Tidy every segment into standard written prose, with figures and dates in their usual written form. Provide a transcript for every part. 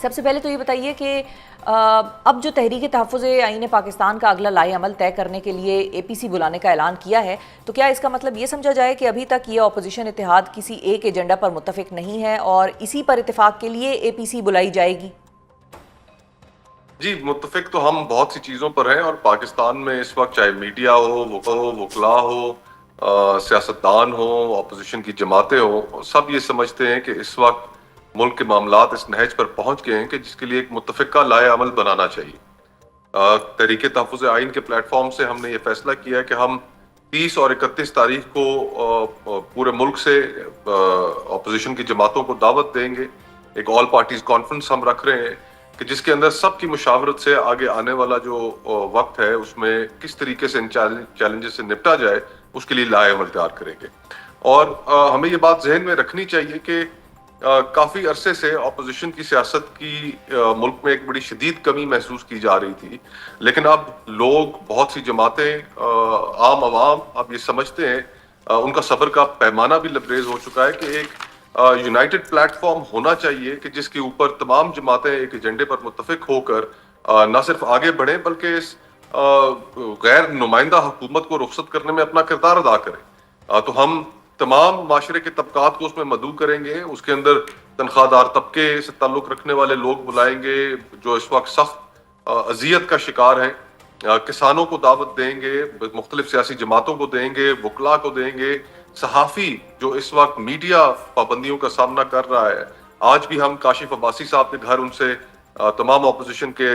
سب سے پہلے تو یہ بتائیے کہ اب جو تحریک تحفظ آئین پاکستان کا اگلا لائحہ عمل طے کرنے کے لیے اے پی سی بلانے کا اعلان کیا ہے، تو کیا اس کا مطلب یہ سمجھا جائے کہ ابھی تک یہ اپوزیشن اتحاد کسی ایک ایجنڈا پر متفق نہیں ہے اور اسی پر اتفاق کے لیے اے پی سی بلائی جائے گی؟ جی، متفق تو ہم بہت سی چیزوں پر ہیں، اور پاکستان میں اس وقت چاہے میڈیا ہو، وکلاء ہو، سیاستدان ہو، اپوزیشن کی جماعتیں ہوں، سب یہ سمجھتے ہیں کہ اس وقت ملک کے معاملات اس نہج پر پہنچ گئے ہیں کہ جس کے لیے ایک متفقہ لائحہ عمل بنانا چاہیے۔ تحریک تحفظ آئین کے پلیٹ فارم سے ہم نے یہ فیصلہ کیا ہے کہ ہم 30 اور 31 تاریخ کو پورے ملک سے اپوزیشن کی جماعتوں کو دعوت دیں گے۔ ایک آل پارٹیز کانفرنس ہم رکھ رہے ہیں کہ جس کے اندر سب کی مشاورت سے آگے آنے والا جو وقت ہے اس میں کس طریقے سے ان چیلنجز سے نپٹا جائے، اس کے لیے لائحہ عمل تیار کریں گے۔ اور ہمیں یہ بات ذہن میں رکھنی چاہیے کہ کافی عرصے سے اپوزیشن کی سیاست کی ملک میں ایک بڑی شدید کمی محسوس کی جا رہی تھی، لیکن اب لوگ، بہت سی جماعتیں، عام عوام اب یہ سمجھتے ہیں، ان کا صبر کا پیمانہ بھی لبریز ہو چکا ہے کہ ایک یونائٹڈ پلیٹ فارم ہونا چاہیے کہ جس کے اوپر تمام جماعتیں ایک ایجنڈے پر متفق ہو کر نہ صرف آگے بڑھیں بلکہ اس غیر نمائندہ حکومت کو رخصت کرنے میں اپنا کردار ادا کریں۔ تو ہم تمام معاشرے کے طبقات کو اس میں مدعو کریں گے، اس کے اندر تنخواہ دار طبقے سے تعلق رکھنے والے لوگ بلائیں گے جو اس وقت سخت اذیت کا شکار ہیں، کسانوں کو دعوت دیں گے، مختلف سیاسی جماعتوں کو دیں گے، وکلاء کو دیں گے، صحافی جو اس وقت میڈیا پابندیوں کا سامنا کر رہا ہے۔ آج بھی ہم کاشف عباسی صاحب کے گھر ان سے تمام اپوزیشن کے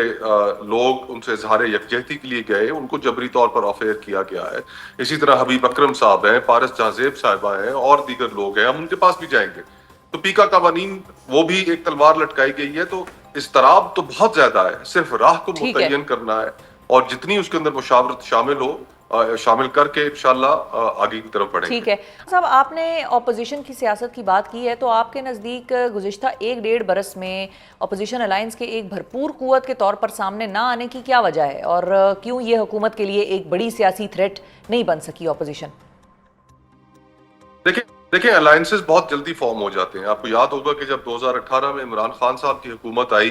لوگ ان سے اظہار یکجہتی کے لیے گئے، ان کو جبری طور پر آف ایئر کیا گیا ہے۔ اسی طرح حبیب اکرم صاحب ہیں، پارس جہاں صاحبہ ہیں، اور دیگر لوگ ہیں، ہم ان کے پاس بھی جائیں گے۔ تو پیکا قوانین وہ بھی ایک تلوار لٹکائی گئی ہے، تو اضطراب تو بہت زیادہ ہے، صرف راہ کو ٹھیک ہے، متعین کرنا ہے اور جتنی اس کے اندر مشاورت شامل کر کے انشاءاللہ آگے کی طرف بڑھیں گے۔ ٹھیک ہے صاحب، آپ نے اپوزیشن کی سیاست کی بات کی ہے، تو آپ کے نزدیک گزشتہ 1-1.5 برس میں اپوزیشن الائنس کے ایک بھرپور قوت کے طور پر سامنے نہ آنے کی کیا وجہ ہے، اور کیوں یہ حکومت کے لیے ایک بڑی سیاسی تھریٹ نہیں بن سکی اپوزیشن؟ دیکھیں الائنسز بہت جلدی فارم ہو جاتے ہیں۔ آپ کو یاد ہوگا کہ جب 2018 میں عمران خان صاحب کی حکومت آئی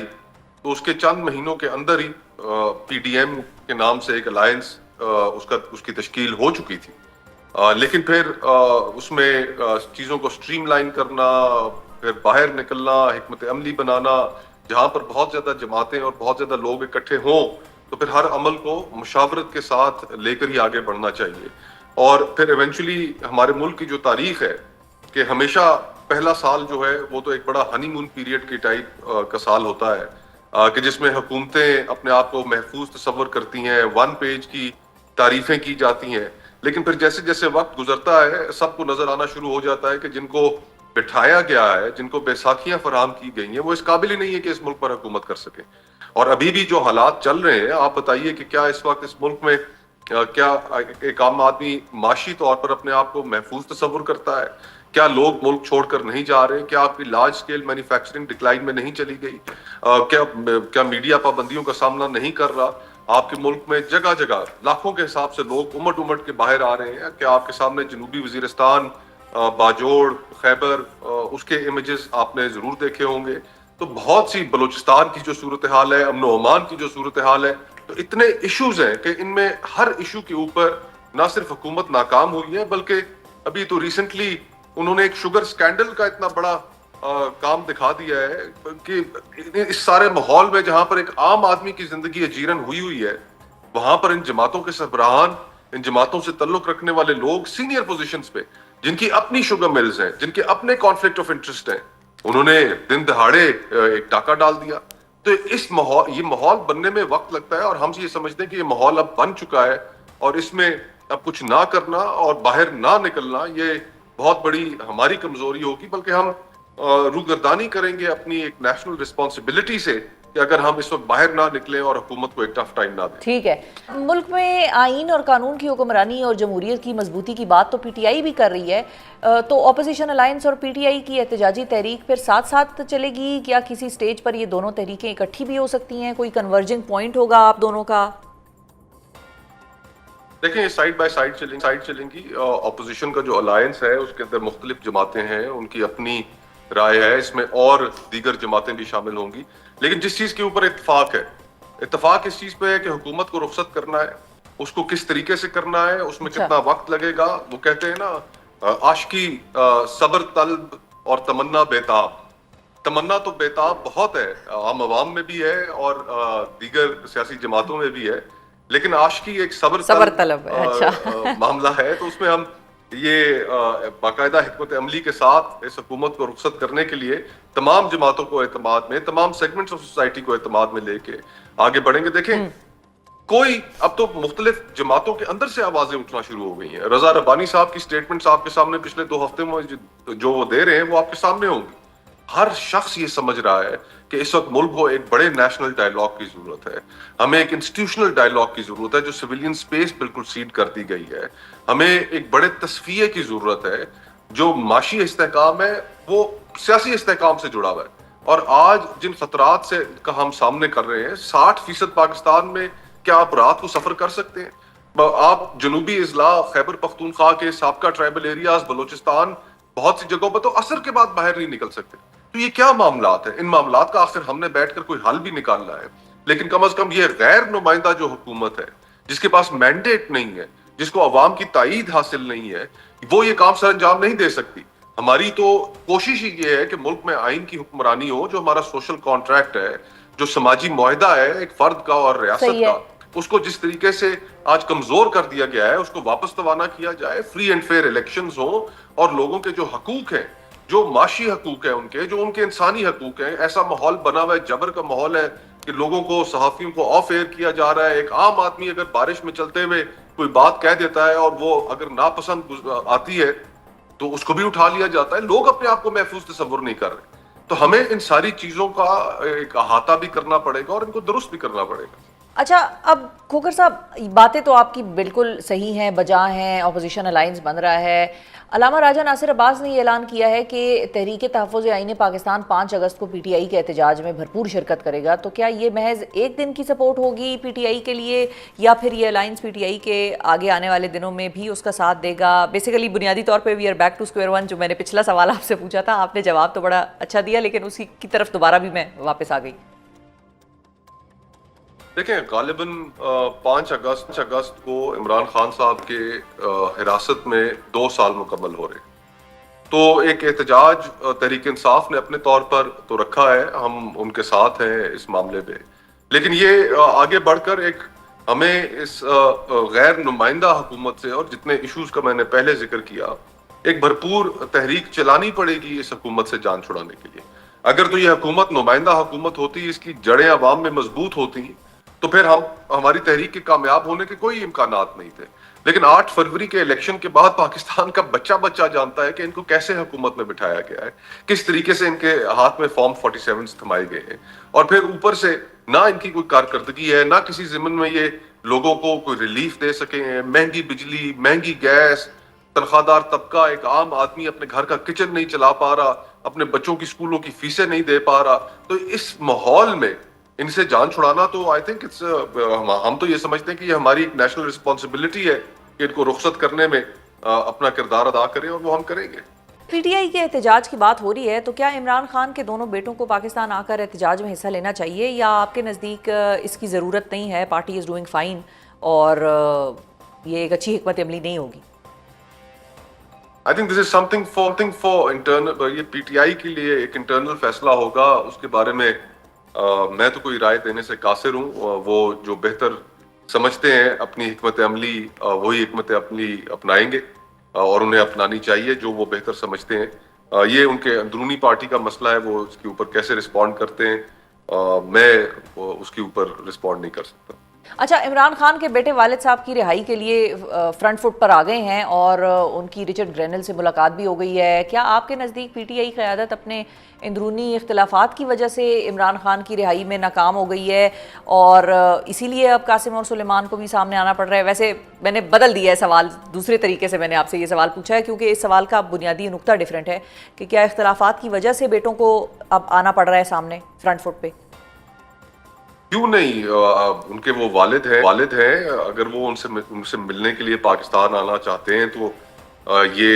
تو اس کے چند مہینوں کے اندر ہی پی ڈی ایم کے نام سے ایک الائنس اس کی تشکیل ہو چکی تھی، لیکن پھر اس میں چیزوں کو سٹریم لائن کرنا، پھر باہر نکلنا، حکمت عملی بنانا، جہاں پر بہت زیادہ جماعتیں اور بہت زیادہ لوگ اکٹھے ہوں تو پھر ہر عمل کو مشاورت کے ساتھ لے کر ہی آگے بڑھنا چاہیے۔ اور پھر ایونچولی ہمارے ملک کی جو تاریخ ہے کہ ہمیشہ پہلا سال جو ہے وہ تو ایک بڑا ہنی مون پیریڈ کی ٹائپ کا سال ہوتا ہے کہ جس میں حکومتیں اپنے آپ کو محفوظ تصور کرتی ہیں، 1 پیج کی تعریفیں کی جاتی ہیں، لیکن پھر جیسے جیسے وقت گزرتا ہے سب کو نظر آنا شروع ہو جاتا ہے کہ جن کو بٹھایا گیا ہے، جن کو بیساکھیاں فراہم کی گئی ہیں، وہ اس قابل ہی نہیں ہے کہ اس ملک پر حکومت کر سکیں۔ اور ابھی بھی جو حالات چل رہے ہیں، آپ بتائیے کہ کیا اس وقت اس ملک میں کیا ایک عام آدمی معاشی طور پر اپنے آپ کو محفوظ تصور کرتا ہے؟ کیا لوگ ملک چھوڑ کر نہیں جا رہے؟ کیا آپ کی لارج سکیل مینوفیکچرنگ ڈکلائن میں نہیں چلی گئی؟ کیا میڈیا پابندیوں کا سامنا نہیں کر رہا؟ آپ کے ملک میں جگہ جگہ لاکھوں کے حساب سے لوگ امٹ کے باہر آ رہے ہیں۔ کیا آپ کے سامنے جنوبی وزیرستان، باجوڑ، خیبر، اس کے امیجز آپ نے ضرور دیکھے ہوں گے۔ تو بہت سی بلوچستان کی جو صورتحال ہے، امن و امان کی جو صورتحال ہے، تو اتنے ایشوز ہیں کہ ان میں ہر ایشو کے اوپر نہ صرف حکومت ناکام ہوئی ہے بلکہ ابھی تو ریسنٹلی انہوں نے ایک شوگر سکینڈل کا اتنا بڑا کام دکھا دیا ہے کہ اس سارے ماحول میں جہاں پر ایک عام آدمی کی زندگی اجیرن ہوئی ہے، وہاں پر ان جماعتوں کے سربراہان، ان جماعتوں سے تعلق رکھنے والے لوگ سینئر پوزیشنز پہ، جن کی اپنی شوگر ملز ہیں، جن کے اپنے کانفلکٹ آف انٹرسٹ ہیں، انہوں نے دن دہاڑے ایک ڈاکہ ڈال دیا۔ تو یہ ماحول بننے میں وقت لگتا ہے، اور ہم یہ سمجھتے ہیں کہ یہ ماحول اب بن چکا ہے، اور اس میں اب کچھ نہ کرنا اور باہر نہ نکلنا یہ بہت بڑی ہماری کمزوری ہوگی، بلکہ ہم روگردانی کریں گے اپنی ایک نیشنل رسپانسبلٹی سے کہ اگر ہم اس وقت باہر نہ نکلیں اور حکومت کو ایک ٹف ٹائم نہ دیں۔ ٹھیک ہے، ملک میں آئین اور قانون کی حکمرانی اور جمہوریت کی مضبوطی کی بات تو پی ٹی آئی بھی کر رہی ہے، تو اپوزیشن الائنس اور پی ٹی آئی کی احتجاجی تحریک پھر ساتھ ساتھ چلے گی؟ کیا کسی سٹیج پر یہ دونوں تحریکیں اکٹھی بھی ہو سکتی ہیں؟ کوئی کنورجنگ پوائنٹ ہوگا آپ دونوں کا؟ دیکھیں سائیڈ بائی سائیڈ چلیں گی۔ اپوزیشن کا جو الائنس ہے اس کے اندر مختلف جماعتیں ہیں، ان کی اپنی رائے ہے، اس میں اور دیگر جماعتیں بھی شامل ہوں گی، لیکن جس چیز کے اوپر اتفاق اس چیز پہ ہے کہ حکومت کو رخصت کرنا ہے، اس کو کس طریقے سے کرنا ہے، اس میں اچھا، کتنا وقت لگے گا. وہ کہتے ہیں نا عاشقی صبر طلب اور تمنا بیتاب. تمنا تو بیتاب بہت ہے، عام عوام میں بھی ہے اور دیگر سیاسی جماعتوں میں بھی ہے، لیکن عاشقی ایک صبر صبر طلب طلب ہے. اچھا معاملہ ہے. تو اس میں ہم یہ باقاعدہ حکمت عملی کے ساتھ اس حکومت کو رخصت کرنے کے لیے تمام جماعتوں کو اعتماد میں، تمام سیگمنٹس آف سوسائٹی کو اعتماد میں لے کے آگے بڑھیں گے. دیکھیں کوئی اب تو مختلف جماعتوں کے اندر سے آوازیں اٹھنا شروع ہو گئی ہیں. رضا ربانی صاحب کی سٹیٹمنٹس آپ کے سامنے پچھلے 2 ہفتے میں جو وہ دے رہے ہیں وہ آپ کے سامنے ہوں گی. ہر شخص یہ سمجھ رہا ہے کہ اس وقت ملک کو ایک بڑے نیشنل ڈائیلاگ کی ضرورت ہے. ہمیں ایک انسٹیٹیوشنل ڈائیلاگ کی ضرورت ہے جو سویلین سپیس بالکل سیڈ کر دی گئی ہے. ہمیں ایک بڑے تصفیے کی ضرورت ہے. جو معاشی استحکام ہے وہ سیاسی استحکام سے جڑا ہوا ہے. اور آج جن خطرات سے کا ہم سامنے کر رہے ہیں، 60% پاکستان میں کیا آپ رات کو سفر کر سکتے ہیں؟ آپ جنوبی اضلاع خیبر پختونخوا کے سابقہ ٹرائبل ایریاز، بلوچستان، بہت سی جگہوں پر تو عصر کے بعد باہر نہیں نکل سکتے. تو یہ کیا معاملات ہیں؟ ان معاملات کا آخر ہم نے بیٹھ کر کوئی حل بھی نکالنا ہے. لیکن کم از کم یہ غیر نمائندہ جو حکومت ہے، جس کے پاس مینڈیٹ نہیں ہے، جس کو عوام کی تائید حاصل نہیں ہے، وہ یہ کام سر انجام نہیں دے سکتی. ہماری تو کوشش ہی یہ ہے کہ ملک میں آئین کی حکمرانی ہو، جو ہمارا سوشل کانٹریکٹ ہے، جو سماجی معاہدہ ہے ایک فرد کا اور ریاست صحیح کا، ہے. اس کو جس طریقے سے آج کمزور کر دیا گیا ہے اس کو واپس توانا کیا جائے. فری اینڈ فیئر الیکشنز ہوں اور لوگوں کے جو حقوق ہیں، جو معاشی حقوق ہیں، جو ان کے انسانی حقوق ہیں. ایسا ماحول بنا ہوا ہے، جبر کا ماحول ہے کہ لوگوں کو، صحافیوں کو آف ایئر کیا جا رہا ہے. ایک عام آدمی اگر بارش میں چلتے ہوئے کوئی بات کہہ دیتا ہے اور وہ اگر ناپسند آتی ہے تو اس کو بھی اٹھا لیا جاتا ہے. لوگ اپنے آپ کو محفوظ تصور نہیں کر رہے. تو ہمیں ان ساری چیزوں کا ایک احاطہ بھی کرنا پڑے گا اور ان کو درست بھی کرنا پڑے گا. اچھا، اب کھوکھر صاحب، باتیں تو آپ کی بالکل صحیح ہیں، بجا ہیں، اپوزیشن الائنس بن رہا ہے. علامہ راجہ ناصر عباس نے یہ اعلان کیا ہے کہ تحریک تحفظ آئین پاکستان 5 اگست کو پی ٹی آئی کے احتجاج میں بھرپور شرکت کرے گا. تو کیا یہ محض ایک دن کی سپورٹ ہوگی پی ٹی آئی کے لیے، یا پھر یہ الائنس پی ٹی آئی کے آگے آنے والے دنوں میں بھی اس کا ساتھ دے گا؟ بیسیکلی بنیادی طور پہ we are back to square one. جو میں نے پچھلا سوال آپ سے پوچھا تھا، آپ نے جواب تو بڑا اچھا دیا، لیکن اسی کی طرف دوبارہ بھی میں واپس آ گئی. دیکھیں، غالباً 5 اگست کو عمران خان صاحب کے حراست میں 2 سال مکمل ہو رہے. تو ایک احتجاج تحریک انصاف نے اپنے طور پر تو رکھا ہے، ہم ان کے ساتھ ہیں اس معاملے میں. لیکن یہ آگے بڑھ کر ایک ہمیں اس غیر نمائندہ حکومت سے، اور جتنے ایشوز کا میں نے پہلے ذکر کیا، ایک بھرپور تحریک چلانی پڑے گی اس حکومت سے جان چھڑانے کے لیے. اگر تو یہ حکومت نمائندہ حکومت ہوتی، اس کی جڑیں عوام میں مضبوط ہوتی، تو پھر ہماری تحریک کے کامیاب ہونے کے کوئی امکانات نہیں تھے. لیکن 8 فروری کے الیکشن کے بعد پاکستان کا بچہ جانتا ہے کہ ان کو کیسے حکومت میں بٹھایا گیا ہے، کس طریقے سے ان کے ہاتھ میں فارم 47 تھمائے گئے ہیں، اور پھر اوپر سے نہ ان کی کوئی کارکردگی ہے، نہ کسی ضمن میں یہ لوگوں کو کوئی ریلیف دے سکے ہیں. مہنگی بجلی، مہنگی گیس، تنخواہ دار طبقہ، ایک عام آدمی اپنے گھر کا کچن نہیں چلا پا رہا، اپنے بچوں کی اسکولوں کی فیسیں نہیں دے پا رہا. تو اس ماحول میں ان سے جان چھڑانا، تو آئی تھنک ہم تو یہ سمجھتے ہیں کہ یہ ہماری ایک نیشنل رسپانسبلٹی ہے کہ ان کو رخصت کرنے میں اپنا کردار ادا کریں، اور وہ ہم کریں گے. پی ٹی آئی کے احتجاج کی بات ہو رہی ہے، تو کیا عمران خان کے دونوں بیٹوں کو پاکستان آ کر احتجاج میں حصہ لینا چاہیے، یا آپ کے نزدیک اس کی ضرورت نہیں ہے، پارٹی از ڈوئنگ فائن اور یہ ایک اچھی حکمت عملی نہیں ہوگی؟ I think this is something for internal. یہ پی ٹی آئی کے لیے ایک انٹرنل فیصلہ ہوگا. اس کے بارے میں میں تو کوئی رائے دینے سے قاصر ہوں. وہ جو بہتر سمجھتے ہیں اپنی حکمت عملی، وہی حکمت عملی اپنائیں گے، اور انہیں اپنانی چاہیے جو وہ بہتر سمجھتے ہیں. یہ ان کے اندرونی پارٹی کا مسئلہ ہے، وہ اس کے اوپر کیسے رسپونڈ کرتے ہیں میں اس کے اوپر رسپونڈ نہیں کر سکتا. اچھا، عمران خان کے بیٹے والد صاحب کی رہائی کے لیے فرنٹ فٹ پر آ گئے ہیں، اور ان کی رچرڈ گرینل سے ملاقات بھی ہو گئی ہے. کیا آپ کے نزدیک پی ٹی آئی قیادت اپنے اندرونی اختلافات کی وجہ سے عمران خان کی رہائی میں ناکام ہو گئی ہے، اور اسی لیے اب قاسم اور سلیمان کو بھی سامنے آنا پڑ رہا ہے؟ ویسے میں نے بدل دیا ہے سوال، دوسرے طریقے سے میں نے آپ سے یہ سوال پوچھا ہے، کیونکہ اس سوال کا بنیادی نقطہ ڈیفرنٹ ہے کہ کیا اختلافات کی وجہ سے بیٹوں کو اب آنا پڑ رہا ہے سامنے فرنٹ فٹ پہ؟ کیوں نہیں؟ ان کے وہ والد ہیں. اگر وہ ان سے ملنے کے لیے پاکستان آنا چاہتے ہیں تو یہ